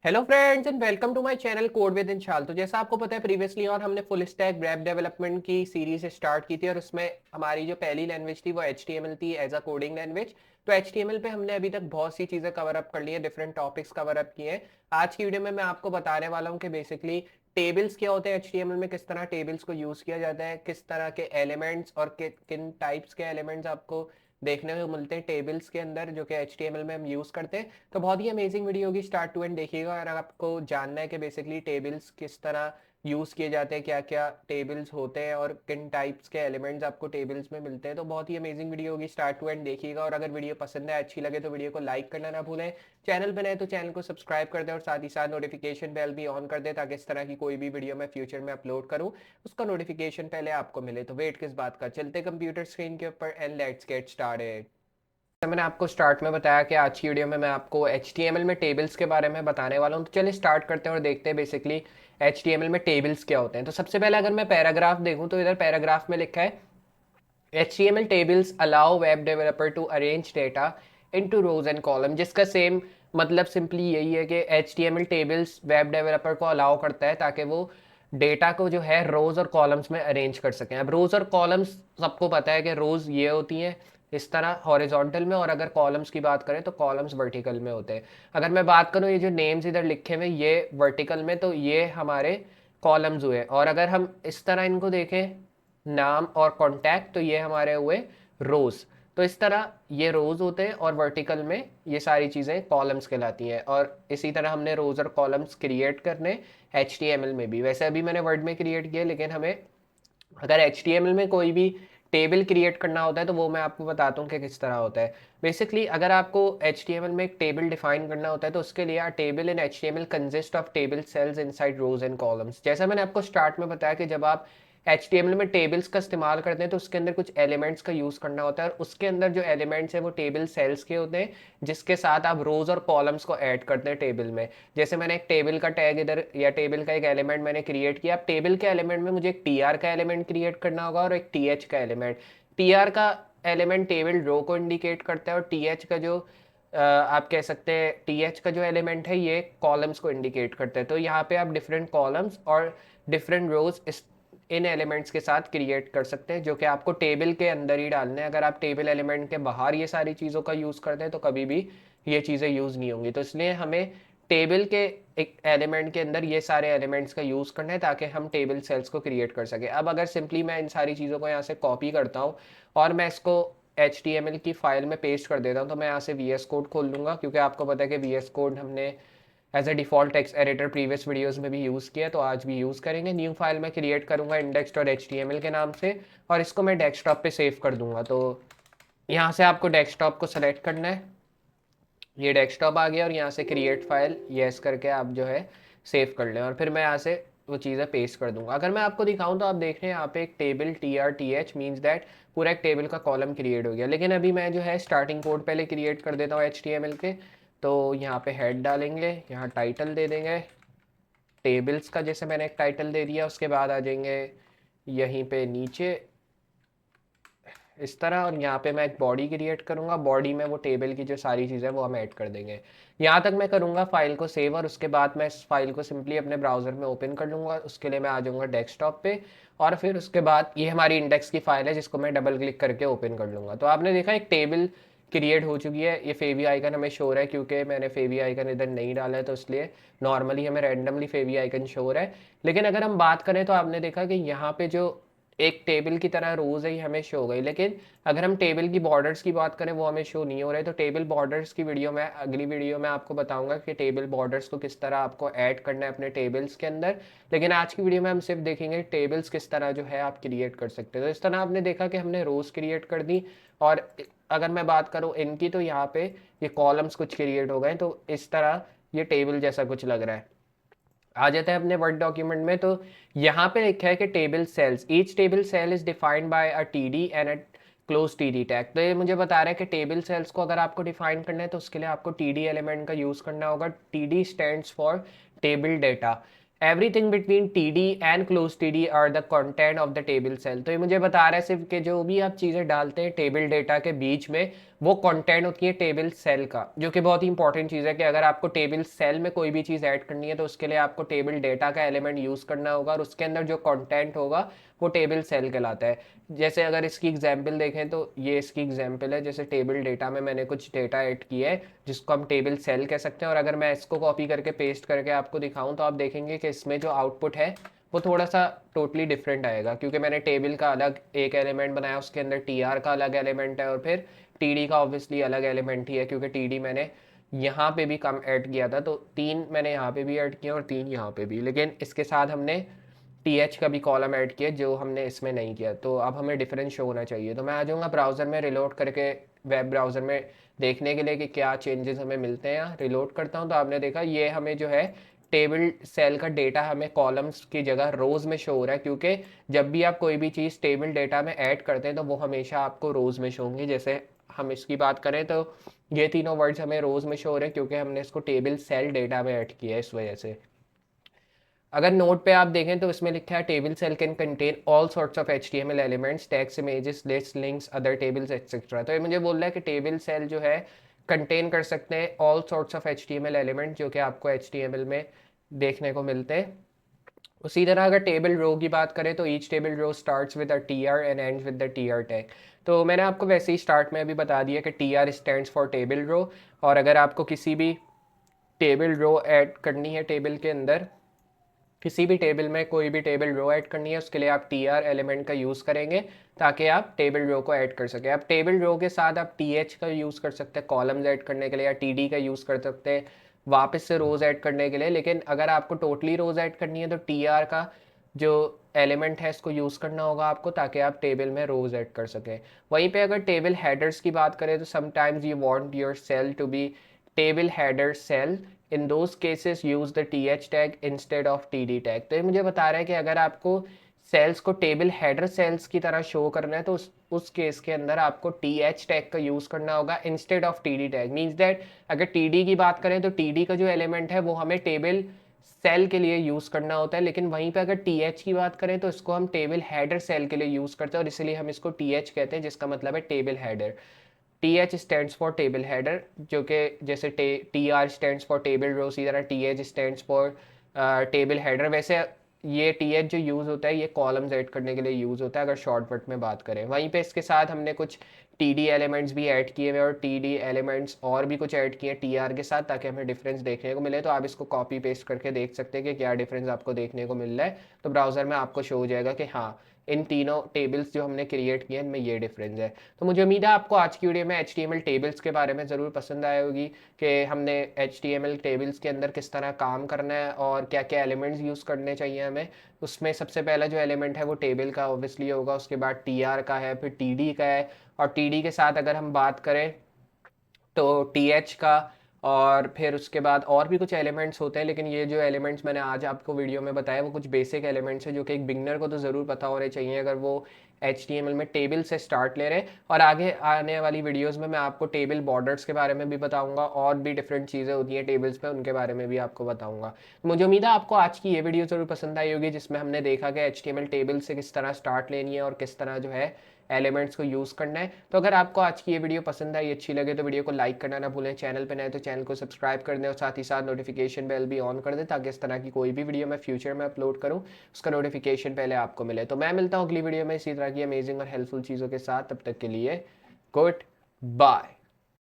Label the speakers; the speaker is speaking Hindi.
Speaker 1: Hello friends and welcome to my channel code with इंशाल। तो जैसा आपको पता है प्रीवियसली और हमने फुल स्टैक वेब डेवलपमेंट की सीरीज स्टार्ट की थी और उसमें हमारी जो पहली लैंग्वेज थी वो HTML थी एज अ कोडिंग लैंग्वेज। तो HTML पे हमने अभी तक बहुत सी चीज़ें कवर अप कर ली है, डिफरेंट टॉपिक्स कवर अप किए हैं। आज की वीडियो में मैं आपको बताने वाला हूँ कि बेसिकली टेबल्स क्या होते हैं, HTML में किस तरह टेबल्स को यूज़ किया जाता है, किस तरह के एलिमेंट्स और किन टाइप्स के एलिमेंट्स आपको देखने को मिलते हैं टेबल्स के अंदर जो कि HTML में हम यूज़ करते हैं। तो बहुत ही अमेजिंग वीडियो होगी, स्टार्ट टू एंड देखिएगा। और अगर आपको जानना है कि बेसिकली टेबल्स किस तरह यूज़ किए जाते हैं, क्या क्या टेबल्स होते हैं और किन टाइप्स के एलिमेंट्स आपको टेबल्स में मिलते हैं, तो बहुत ही अमेजिंग वीडियो होगी, स्टार्ट टू एंड देखिएगा। और अगर वीडियो पसंद है, अच्छी लगे तो वीडियो को लाइक करना ना भूलें। चैनल पर नए तो चैनल को सब्सक्राइब कर दें और साथ ही साथ नोटिफिकेशन बेल भी ऑन कर दें ताकि इस तरह की कोई भी वीडियो मैं फ्यूचर में अपलोड करूँ उसका नोटिफिकेशन पहले आपको मिले। तो वेट किस बात का, चलते कंप्यूटर स्क्रीन के ऊपर एंड लेट्स गेट स्टार्टेड। मैंने आपको स्टार्ट में बताया कि आज की वीडियो में मैं आपको HTML में टेबल्स के बारे में बताने वाला हूँ। तो चलिए स्टार्ट करते हैं और देखते हैं बेसिकली HTML में टेबल्स क्या होते हैं। तो सबसे पहले अगर मैं पैराग्राफ देखूँ तो इधर पैराग्राफ में लिखा है HTML tables allow web developer to arrange data into rows and column, जिसका सेम मतलब सिंपली यही है कि HTML tables वेब डेवलपर को अलाउ करता है ताकि वो डेटा को जो है रोज और कॉलम्स में अरेंज कर सकें। अब रोज और कॉलम्स सबको पता है कि रोज ये होती हैं इस तरह हॉरिजॉन्टल में, और अगर कॉलम्स की बात करें तो कॉलम्स वर्टिकल में होते हैं। अगर मैं बात करूँ ये जो नेम्स इधर लिखे हुए ये वर्टिकल में, तो ये हमारे कॉलम्स हुए। और अगर हम इस तरह इनको देखें नाम और कॉन्टैक्ट, तो ये हमारे हुए रोज। तो इस तरह ये रोज होते हैं और वर्टिकल में ये सारी चीज़ें कॉलम्स कहलाती हैं। और इसी तरह हमने रोज और कॉलम्स क्रिएट करने HTML में भी। वैसे अभी मैंने वर्ड में क्रिएट किया, लेकिन हमें अगर HTML में कोई भी टेबल क्रिएट करना होता है तो वो मैं आपको बताता हूँ कि किस तरह होता है। बेसिकली अगर आपको HTML में एक टेबल डिफाइन करना होता है तो उसके लिए table in HTML consist of table cells inside rows and columns. जैसा मैंने आपको स्टार्ट में बताया कि जब आप HTML में टेबल्स का इस्तेमाल करते हैं तो उसके अंदर कुछ एलिमेंट्स का यूज़ करना होता है, और उसके अंदर जो एलिमेंट्स हैं वो टेबल सेल्स के होते हैं जिसके साथ आप रोज और कॉलम्स को ऐड करते हैं टेबल में। जैसे मैंने एक टेबल का टैग इधर या टेबल का एक एलिमेंट मैंने क्रिएट किया। अब टेबल के एलिमेंट में मुझे एक TR का एलिमेंट क्रिएट करना होगा और एक TH का एलिमेंट। TR का एलिमेंट टेबल रो को इंडिकेट करता है और TH का जो आप कह सकते हैं TH का जो एलिमेंट है ये कॉलम्स को इंडिकेट करता है। तो यहाँ पे आप डिफरेंट कॉलम्स और डिफरेंट रोज इन एलिमेंट्स के साथ क्रिएट कर सकते हैं जो कि आपको टेबल के अंदर ही डालने हैं। अगर आप टेबल एलिमेंट के बाहर ये सारी चीज़ों का यूज़ करते हैं तो कभी भी ये चीज़ें यूज़ नहीं होंगी। तो इसलिए हमें टेबल के एक एलिमेंट के अंदर ये सारे एलिमेंट्स का यूज़ करना है ताकि हम टेबल सेल्स को क्रिएट कर सकें। अब अगर सिंपली मैं इन सारी चीज़ों को यहाँ से कॉपी करता हूँ और मैं इसको HTML की फाइल में पेस्ट कर देता हूँ, तो मैं यहाँ से VS कोड खोल लूँगा, क्योंकि आपको पता है कि VS कोड हमने as a default text editor previous videos में भी यूज़ किया, तो आज भी यूज़ करेंगे। न्यू फाइल में क्रिएट करूँगा index.html के नाम से और इसको मैं डेस्कटॉप पे सेव कर दूंगा। तो यहाँ से आपको डेस्कटॉप को सेलेक्ट करना है, ये डेस्कटॉप आ गया, और यहाँ से क्रिएट फाइल येस करके आप जो है सेव कर लें, और फिर मैं यहाँ से वो चीज़ें पेस्ट कर दूंगा। अगर मैं आपको दिखाऊं तो आप देख रहे हैं यहाँ पे एक टेबल TRTH मीन्स दैट पूरा एक टेबल का कॉलम क्रिएट हो गया। लेकिन अभी मैं जो है स्टार्टिंग कोड पहले क्रिएट कर देता हूँ HTML के। तो यहाँ पे हेड डालेंगे, यहाँ टाइटल दे देंगे टेबल्स का, जैसे मैंने एक टाइटल दे दिया। उसके बाद आ जाएंगे यहीं पे नीचे इस तरह, और यहाँ पे मैं एक बॉडी क्रिएट करूँगा। बॉडी में वो टेबल की जो सारी चीज़ें वो हम ऐड कर देंगे। यहाँ तक मैं करूँगा फाइल को सेव, और उसके बाद मैं इस फाइल को सिंपली अपने ब्राउज़र में ओपन कर लूँगा। उसके लिए मैं आ जाऊँगा डेस्कटॉप पे, और फिर उसके बाद ये हमारी इंडेक्स की फाइल है जिसको मैं डबल क्लिक करके ओपन कर लूँगा। तो आपने देखा एक टेबल क्रिएट हो चुकी है। ये फेवी आइकन हमें शो है क्योंकि मैंने फेवी आइकन इधर नहीं डाला है, तो इसलिए नॉर्मली हमें रैंडमली फेवी आइकन शो है। लेकिन अगर हम बात करें तो आपने देखा कि यहाँ पे जो एक टेबल की तरह रोज है ये हमें शो हो गई। लेकिन अगर हम टेबल की बॉर्डर्स की बात करें वो हमें शो नहीं हो रहे। तो टेबल बॉर्डर्स की वीडियो में अगली वीडियो में आपको बताऊंगा कि टेबल बॉर्डर्स को किस तरह आपको ऐड करना है अपने टेबल्स के अंदर। लेकिन आज की वीडियो में हम सिर्फ देखेंगे टेबल्स किस तरह जो है आप क्रिएट कर सकते हो। तो इस तरह आपने देखा कि हमने रोज क्रिएट कर दी, और अगर मैं बात करूँ इनकी तो यहाँ पे ये कॉलम्स कुछ क्रिएट हो गए। तो इस तरह ये टेबल जैसा कुछ लग रहा है। आ जाता है अपने वर्ड डॉक्यूमेंट में, तो यहाँ पे लिखा है कि table cells, each table cell is defined by a TD and a close TD tag. तो ये मुझे बता रहा है कि टेबल सेल्स को अगर आपको डिफाइन करना है तो उसके लिए आपको TD एलिमेंट का यूज़ करना होगा। TD stands for table data. Everything between TD and close TD are the content of the table cell. तो ये मुझे बता रहा है सिर्फ कि जो भी आप चीज़ें डालते हैं टेबल डेटा के बीच में वो कंटेंट होती है टेबल सेल का, जो कि बहुत ही इंपॉर्टेंट चीज़ है कि अगर आपको टेबल सेल में कोई भी चीज़ ऐड करनी है तो उसके लिए आपको टेबल डेटा का एलिमेंट यूज़ करना होगा और उसके अंदर जो कंटेंट होगा वो टेबल सेल कहलाता है। जैसे अगर इसकी एग्जांपल देखें तो ये इसकी एग्जांपल है, जैसे टेबल डेटा में मैंने कुछ डेटा ऐड किया है जिसको हम टेबल सेल कह सकते हैं, और अगर मैं इसको कॉपी करके पेस्ट करके आपको दिखाऊं तो आप देखेंगे कि इसमें जो आउटपुट है वो थोड़ा सा टोटली डिफरेंट आएगा, क्योंकि मैंने टेबल का अलग एक एलिमेंट बनाया, उसके अंदर टीआर का अलग एलिमेंट है और फिर टीडी का ऑब्वियसली अलग एलिमेंट ही है, क्योंकि टीडी मैंने यहाँ पे भी कम ऐड किया था, तो 3 मैंने यहाँ पे भी ऐड किया और 3 यहाँ पे भी, लेकिन इसके साथ हमने टीएच का भी कॉलम ऐड किया जो हमने इसमें नहीं किया। तो अब हमें डिफरेंस शो होना चाहिए, तो मैं आ जाऊँगा ब्राउज़र में, रिलोड करके वेब ब्राउज़र में देखने के लिए कि क्या चेंजेस हमें मिलते हैं। रिलोड करता हूँ तो आपने देखा ये हमें जो है टेबल सेल का डेटा हमें कॉलम्स की जगह रोज़ में शो हो रहा है, क्योंकि जब भी आप कोई भी चीज़ टेबल डेटा में ऐड करते हैं तो वो हमेशा आपको रोज़ में शो होंगी। जैसे हम इसकी बात करें तो ये तीनों वर्ड्स हमें रोज़ में शो हो रहे हैं क्योंकि हमने इसको टेबल सेल डेटा में ऐड किया है, इस वजह से। अगर नोट पे आप देखें तो इसमें लिखा है table cell can contain all sorts of HTML elements, text, images, list, links, other tables etcetera. तो ये मुझे बोल रहा है कि टेबल सेल जो है कंटेन कर सकते हैं all sorts of HTML element जो कि आपको HTML में देखने को मिलते हैं। उसी तरह अगर टेबल रो की बात करें तो each table row starts with a TR and ends with the TR tag. तो मैंने आपको वैसे ही स्टार्ट में अभी बता दिया कि TR stands for table row, और अगर आपको किसी भी टेबल रो ऐड करनी है, टेबल के अंदर किसी भी टेबल में कोई भी टेबल रो ऐड करनी है, उसके लिए आप टीआर एलिमेंट का यूज़ करेंगे ताकि आप टेबल रो को ऐड कर सकें। आप टेबल रो के साथ आप टीएच का यूज़ कर सकते हैं कॉलम्स ऐड करने के लिए, या टीडी का यूज़ कर सकते हैं वापस से रोज़ ऐड करने के लिए, लेकिन अगर आपको टोटली रोज़ ऐड करनी है तो टीआर का जो एलिमेंट है इसको यूज़ करना होगा आपको ताकि आप टेबल में रोज़ ऐड कर सकें। वहीं पे अगर टेबल हेडर्स की बात करें तो sometimes you want your cell to be table header cell, in those cases use the TH tag instead of TD tag. तो ये मुझे बता रहा है कि अगर आपको सेल्स को टेबल हेडर सेल्स की तरह शो करना है तो उस केस के अंदर आपको टीएच टैग का यूज़ करना होगा instead of TD tag. Means that अगर टीडी की बात करें तो टीडी का जो एलिमेंट है वो हमें टेबल सेल के लिए यूज़ करना होता है, लेकिन वहीं पे अगर टीएच की बात करें तो इसको हम टेबल हेडर सेल के लिए यूज़ करते हैं और इसलिए हम इसको टीएच कहते हैं, जिसका मतलब है table header. T H stands for table header, जो कि जैसे T R stands for table row, इसी तरह T H stands for table header. वैसे ये टी एच जो यूज़ होता है ये कॉलम्स ऐड करने के लिए यूज़ होता है अगर शॉर्टकट में बात करें। वहीं पे इसके साथ हमने कुछ टी डी एलिमेंट्स भी ऐड किए हुए और टी डी एलिमेंट्स और भी कुछ ऐड किए टी आर के साथ ताकि हमें डिफरेंस देखने को मिले। तो आप इसको कॉपी पेस्ट करके देख सकते हैं कि क्या डिफरेंस आपको देखने को मिल रहा है। तो ब्राउज़र में आपको शो हो जाएगा कि हाँ इन तीनों टेबल्स जो हमने क्रिएट किए हैं इनमें ये डिफरेंस है। तो मुझे उम्मीद है आपको आज की वीडियो में HTML टेबल्स के बारे में ज़रूर पसंद आई होगी कि हमने HTML टेबल्स के अंदर किस तरह काम करना है और क्या क्या एलिमेंट्स यूज़ करने चाहिए हमें। उसमें सबसे पहला जो एलिमेंट है वो टेबल का ऑब्वियसली होगा, उसके बाद TR का है, फिर TD का है, और TD के साथ अगर हम बात करें तो TH का, और फिर उसके बाद और भी कुछ एलिमेंट्स होते हैं, लेकिन ये जो एलिमेंट्स मैंने आज आपको वीडियो में बताया वो कुछ बेसिक एलिमेंट्स हैं जो कि एक बिगनर को तो ज़रूर पता होने चाहिए अगर वो HTML में टेबल से स्टार्ट ले रहे हैं। और आगे आने वाली वीडियोस में मैं आपको टेबल बॉर्डर्स के बारे में भी बताऊंगा और भी डिफरेंट चीज़ें होती हैं टेबल्स में, उनके बारे में भी आपको बताऊंगा। तो मुझे उम्मीद है आपको आज की ये वीडियो ज़रूर पसंद आई होगी जिसमें हमने देखा कि HTML टेबल से किस तरह स्टार्ट लेनी है और किस तरह जो है एलिमेंट्स को यूज़ करना है। तो अगर आपको आज की ये वीडियो पसंद आई, अच्छी लगे तो वीडियो को लाइक करना ना भूलें, चैनल पर नए तो चैनल को सब्सक्राइब कर दें और साथ ही साथ नोटिफिकेशन बेल भी ऑन कर दें ताकि इस तरह की कोई भी वीडियो मैं फ्यूचर में अपलोड करूँ उसका नोटिफिकेशन पहले आपको मिले। तो मैं मिलता हूँ अगली वीडियो में इसी तरह की अमेजिंग और हेल्पफुल चीज़ों के साथ, तब तक के लिए गुड बाय।